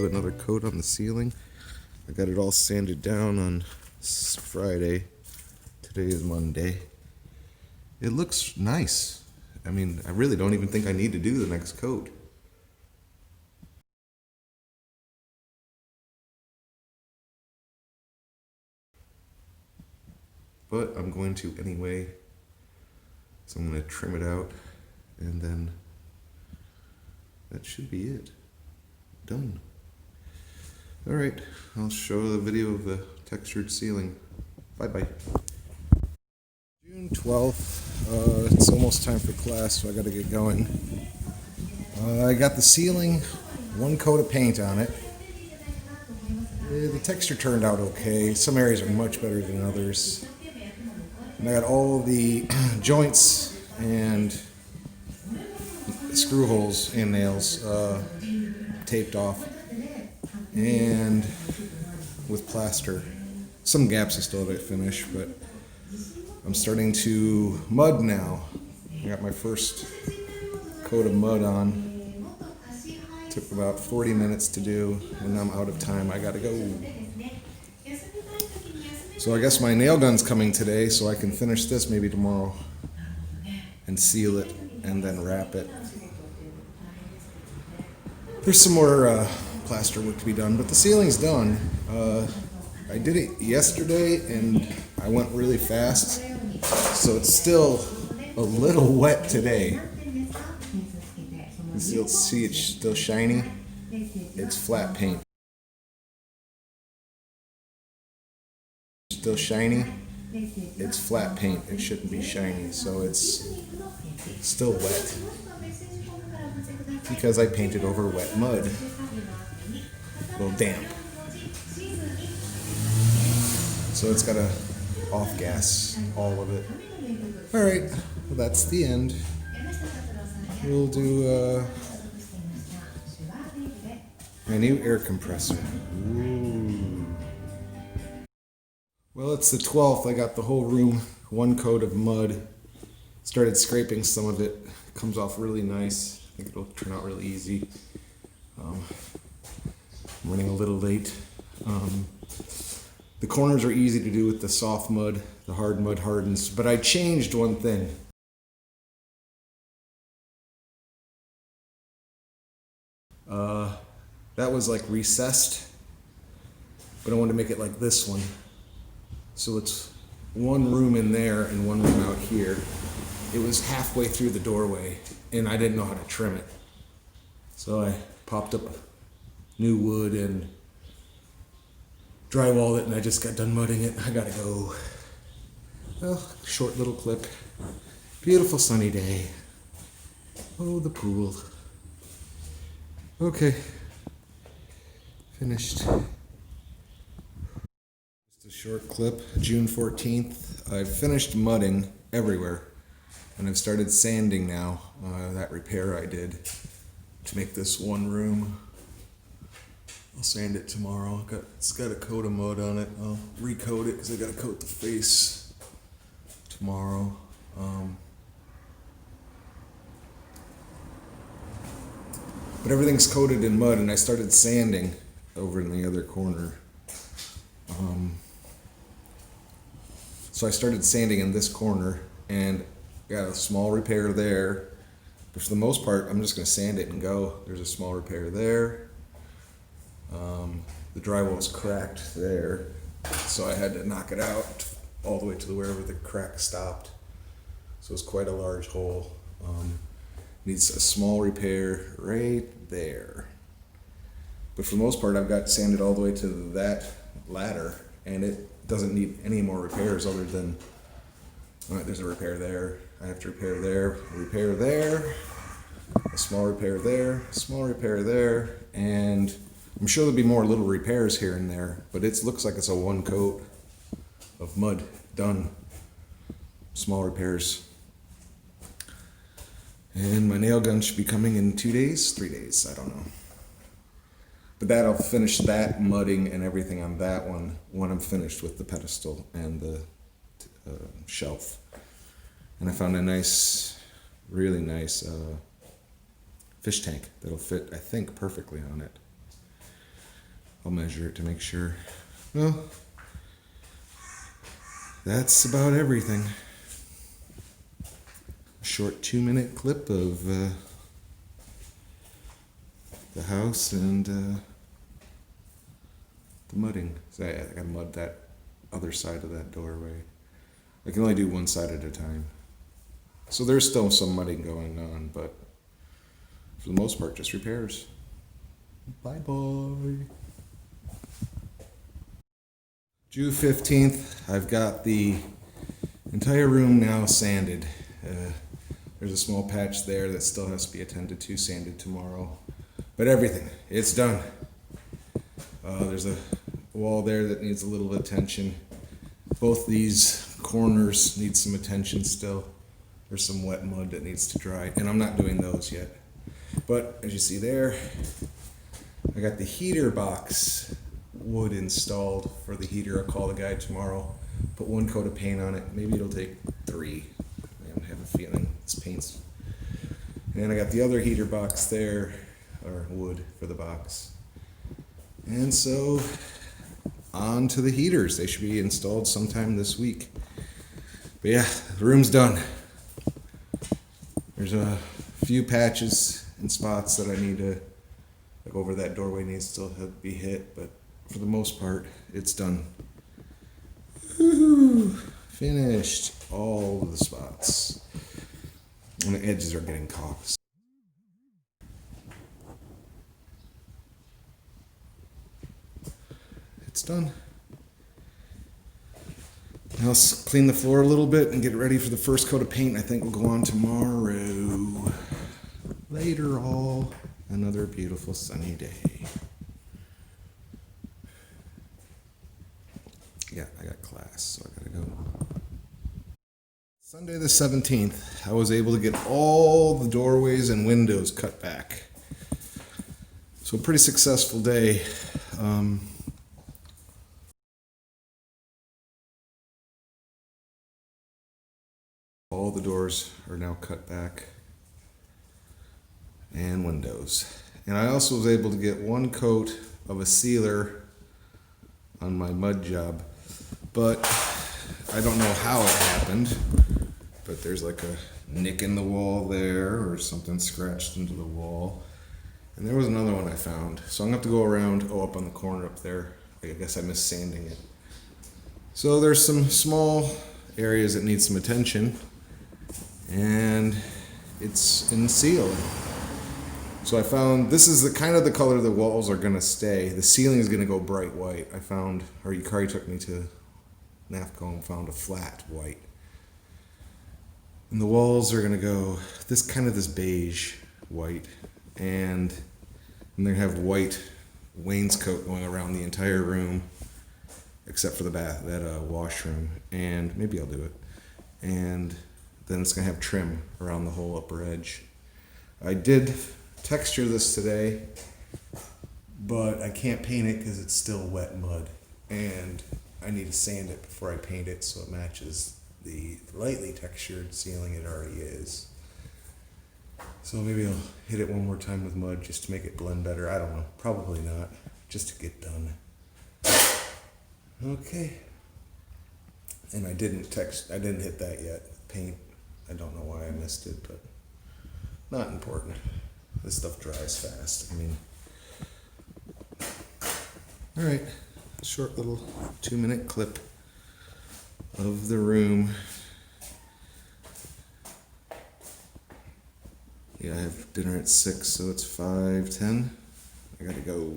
do another coat on the ceiling. I got it all sanded down on Friday. Today is Monday. It looks nice. I mean, I really don't even think I need to do the next coat. But I'm going to anyway. So I'm going to trim it out, and then that should be it. Done. Alright, I'll show the video of the textured ceiling. Bye-bye. June 12th, it's almost time for class, so I gotta get going. I got the ceiling, one coat of paint on it. The texture turned out okay. Some areas are much better than others. And I got all the joints and screw holes and nails taped off, and with plaster. Some gaps I still have to finish, but I'm starting to mud now. I got my first coat of mud on. Took about 40 minutes to do, and I'm out of time. I gotta go. So I guess my nail gun's coming today, so I can finish this maybe tomorrow and seal it and then wrap it. There's some more plaster work to be done, but the ceiling's done. I did it yesterday and I went really fast, so it's still a little wet today. You still see it's still shiny. It's flat paint. Still shiny. It's flat paint. It shouldn't be shiny, so it's still wet because I painted over wet mud. A little damp. So it's got to off gas all of it. Alright, well, that's the end. We'll do my new air compressor. Ooh. Well, it's the 12th. I got the whole room, one coat of mud. Started scraping some of it. It comes off really nice. I think it'll turn out really easy. I'm running a little late. The corners are easy to do with the soft mud. The hard mud hardens. But I changed one thing. That was like recessed, but I wanted to make it like this one. So it's one room in there and one room out here. It was halfway through the doorway and I didn't know how to trim it. So I popped up new wood and drywalled it, and I just got done mudding it. I gotta go. Well, short little clip. Beautiful sunny day. Oh, the pool. Okay. Finished. Just a short clip. June 14th. I've finished mudding everywhere, and I've started sanding now. That repair I did to make this one room. I'll sand it tomorrow. It's got a coat of mud on it. I'll recoat it because I got to coat the face tomorrow. But everything's coated in mud, and I started sanding over in the other corner. So I started sanding in this corner and got a small repair there. But for the most part, I'm just going to sand it and go. There's a small repair there. The drywall was cracked there, so I had to knock it out all the way to wherever the crack stopped. So it's quite a large hole. Needs a small repair right there. But for the most part, I've got sanded all the way to that ladder, and it doesn't need any more repairs other than, there's a repair there. I have to repair there, a repair there, a small repair there, a small repair there, and I'm sure there'll be more little repairs here and there, but it looks like it's a one coat of mud done. Small repairs. And my nail gun should be coming in 2 days, 3 days, I don't know. But that'll finish that mudding and everything on that one when I'm finished with the pedestal and the shelf. And I found a nice, really nice fish tank that'll fit, I think, perfectly on it. I'll measure it to make sure. Well, that's about everything. A short 2-minute clip of the house and the mudding. So I gotta mud that other side of that doorway. I can only do one side at a time. So there's still some mudding going on, but for the most part, just repairs. Bye-bye. June 15th, I've got the entire room now sanded. There's a small patch there that still has to be attended to, sanded tomorrow. But everything, it's done. There's a wall there that needs a little attention. Both these corners need some attention still. There's some wet mud that needs to dry, and I'm not doing those yet. But as you see there, I got the heater box wood installed for the heater. I'll call the guy tomorrow, put one coat of paint on it. Maybe it'll take 3. I have a feeling this paint's. And I got the other heater box there, or wood for the box. And so on to the heaters. They should be installed sometime this week. But yeah, the room's done. There's a few patches and spots that I need to, like over that doorway needs to still be hit, but for the most part, it's done. Woo-hoo. Finished all of the spots. And the edges are getting caulked. It's done. Now let's clean the floor a little bit and get ready for the first coat of paint. I think we'll go on tomorrow. Later all. Another beautiful sunny day. Yeah, I got class, so I gotta go. Sunday the 17th, I was able to get all the doorways and windows cut back. So a pretty successful day. All the doors are now cut back and windows. And I also was able to get one coat of a sealer on my mud job, but I don't know how it happened, but there's like a nick in the wall there or something scratched into the wall. And there was another one I found. So I'm gonna have to go around, up on the corner up there. I guess I missed sanding it. So there's some small areas that need some attention, and it's in seal. So I found this is the kind of the color the walls are gonna stay. The ceiling is gonna go bright white. I found, or Yukari took me to NAFCO and found a flat white. And the walls are gonna go this beige white, and they're gonna have white wainscot going around the entire room, except for the washroom, and maybe I'll do it. And then it's gonna have trim around the whole upper edge. I did texture this today, but I can't paint it because it's still wet mud, and I need to sand it before I paint it so it matches the lightly textured ceiling it already is. So maybe I'll hit it one more time with mud just to make it blend better. I don't know, probably not, just to get done. Okay. And I didn't hit that yet. Paint, I don't know why I missed it, but not important. This stuff dries fast. All right, short little 2-minute clip of the room. Yeah, I have dinner at 6, so it's 5:10. I gotta go.